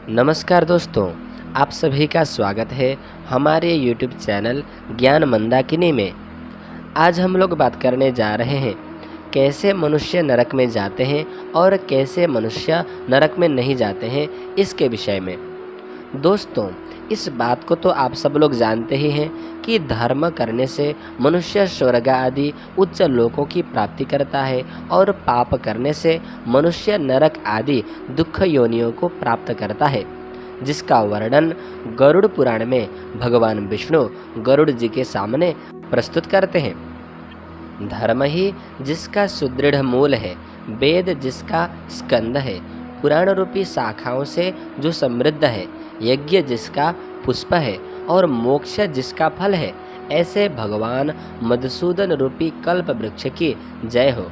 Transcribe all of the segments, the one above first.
नमस्कार दोस्तों, आप सभी का स्वागत है हमारे YouTube चैनल ज्ञान मंदाकिनी में। आज हम लोग बात करने जा रहे हैं कैसे मनुष्य नरक में जाते हैं और कैसे मनुष्य नरक में नहीं जाते हैं, इसके विषय में। दोस्तों, इस बात को तो आप सब लोग जानते ही हैं कि धर्म करने से मनुष्य स्वर्ग आदि उच्च लोकों की प्राप्ति करता है और पाप करने से मनुष्य नरक आदि दुख योनियों को प्राप्त करता है, जिसका वर्णन गरुड़ पुराण में भगवान विष्णु गरुड़ जी के सामने प्रस्तुत करते हैं। धर्म ही जिसका सुदृढ़ मूल है, वेद जिसका स्कंद है, पुराण रूपी शाखाओं से जो समृद्ध है, यज्ञ जिसका पुष्प है और मोक्ष जिसका फल है, ऐसे भगवान मधुसूदन रूपी कल्प वृक्ष की जय हो।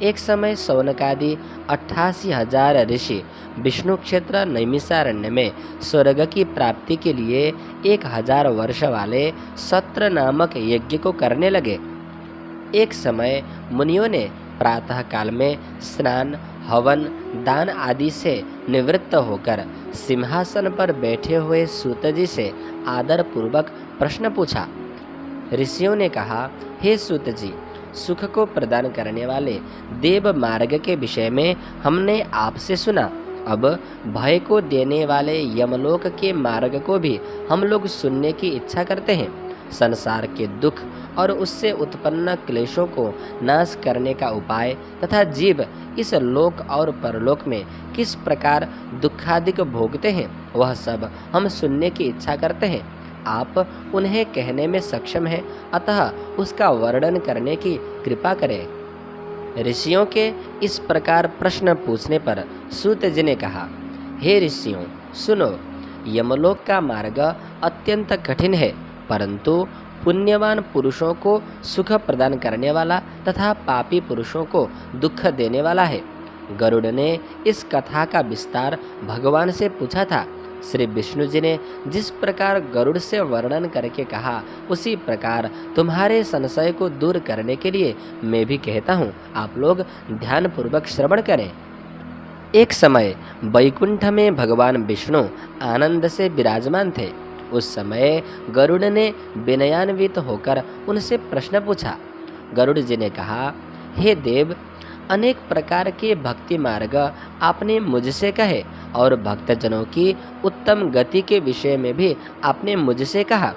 एक समय शौनकादि 88,000 ऋषि विष्णु क्षेत्र नैमिषारण्य में स्वर्ग की प्राप्ति के लिए 1000 वर्ष वाले सत्र नामक यज्ञ को करने लगे। एक समय मुनियों ने प्रातः काल में स्नान, हवन, दान आदि से निवृत्त होकर सिंहासन पर बैठे हुए सूत जी से आदर पूर्वक प्रश्न पूछा। ऋषियों ने कहा, हे सूत जी, सुख को प्रदान करने वाले देव मार्ग के विषय में हमने आपसे सुना। अब भय को देने वाले यमलोक के मार्ग को भी हम लोग सुनने की इच्छा करते हैं। संसार के दुख और उससे उत्पन्न क्लेशों को नाश करने का उपाय तथा जीव इस लोक और परलोक में किस प्रकार दुखादिक भोगते हैं, वह सब हम सुनने की इच्छा करते हैं। आप उन्हें कहने में सक्षम हैं, अतः उसका वर्णन करने की कृपा करें। ऋषियों के इस प्रकार प्रश्न पूछने पर सूत जी ने कहा, हे ऋषियों, सुनो, यमलोक का मार्ग अत्यंत कठिन है, परंतु पुण्यवान पुरुषों को सुख प्रदान करने वाला तथा पापी पुरुषों को दुख देने वाला है। गरुड़ ने इस कथा का विस्तार भगवान से पूछा था। श्री विष्णु जी ने जिस प्रकार गरुड़ से वर्णन करके कहा, उसी प्रकार तुम्हारे संशय को दूर करने के लिए मैं भी कहता हूँ, आप लोग ध्यानपूर्वक श्रवण करें। एक समय वैकुंठ में भगवान विष्णु आनंद से विराजमान थे। उस समय गरुड़ ने विनयान्वित होकर उनसे प्रश्न पूछा। गरुड़ जी ने कहा, हे देव, अनेक प्रकार के भक्ति मार्ग आपने मुझसे कहे और भक्तजनों की उत्तम गति के विषय में भी आपने मुझसे कहा।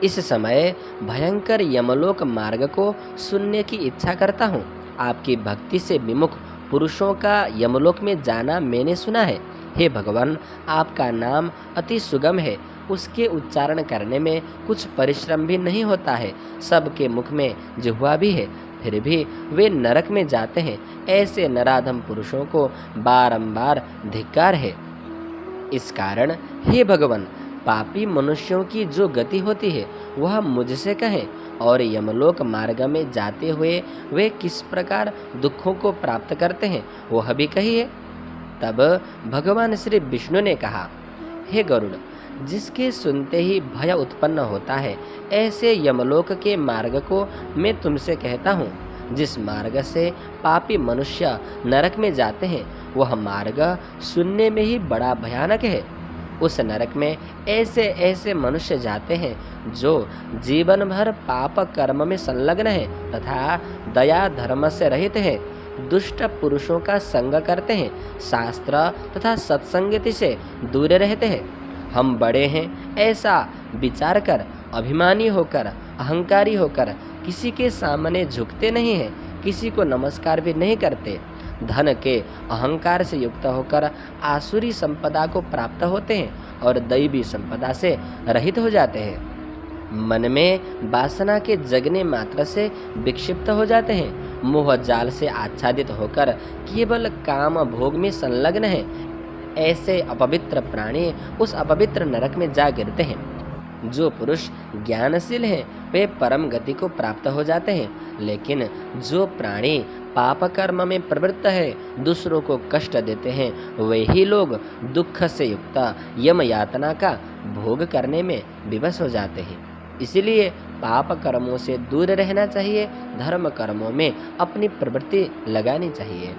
इस समय भयंकर यमलोक मार्ग को सुनने की इच्छा करता हूँ। आपकी भक्ति से विमुख पुरुषों का यमलोक में जाना मैंने सुना है। हे भगवान, आपका नाम अति सुगम है, उसके उच्चारण करने में कुछ परिश्रम भी नहीं होता है। सबके मुख में जिह्वा भी है, फिर भी वे नरक में जाते हैं। ऐसे नराधम पुरुषों को बारंबार धिक्कार है। इस कारण हे भगवान, पापी मनुष्यों की जो गति होती है वह मुझसे कहें, और यमलोक मार्ग में जाते हुए वे किस प्रकार दुखों को प्राप्त करते हैं वह भी कहिए। तब भगवान श्री विष्णु ने कहा, हे गरुड़, जिसके सुनते ही भय उत्पन्न होता है, ऐसे यमलोक के मार्ग को मैं तुमसे कहता हूँ। जिस मार्ग से पापी मनुष्य नरक में जाते हैं, वह मार्ग सुनने में ही बड़ा भयानक है। उस नरक में ऐसे ऐसे मनुष्य जाते हैं जो जीवन भर पाप कर्म में संलग्न है तथा दया धर्म से रहित है, दुष्ट पुरुषों का संग करते हैं, शास्त्र तथा सत्संगति से दूर रहते हैं। हम बड़े हैं ऐसा विचार कर अभिमानी होकर, अहंकारी होकर किसी के सामने झुकते नहीं हैं, किसी को नमस्कार भी नहीं करते। धन के अहंकार से युक्त होकर आसुरी संपदा को प्राप्त होते हैं और दैवी संपदा से रहित हो जाते हैं। मन में वासना के जगने मात्र से विक्षिप्त हो जाते हैं। मोह जाल से आच्छादित होकर केवल काम भोग में संलग्न है। ऐसे अपवित्र प्राणी उस अपवित्र नरक में जा गिरते हैं। जो पुरुष ज्ञानशील हैं वे परम गति को प्राप्त हो जाते हैं, लेकिन जो प्राणी पाप कर्म में प्रवृत्त है, दूसरों को कष्ट देते हैं, वही लोग दुख से युक्त यम यातना का भोग करने में विवश हो जाते हैं। इसलिए पाप कर्मों से दूर रहना चाहिए, धर्म कर्मों में अपनी प्रवृत्ति लगानी चाहिए।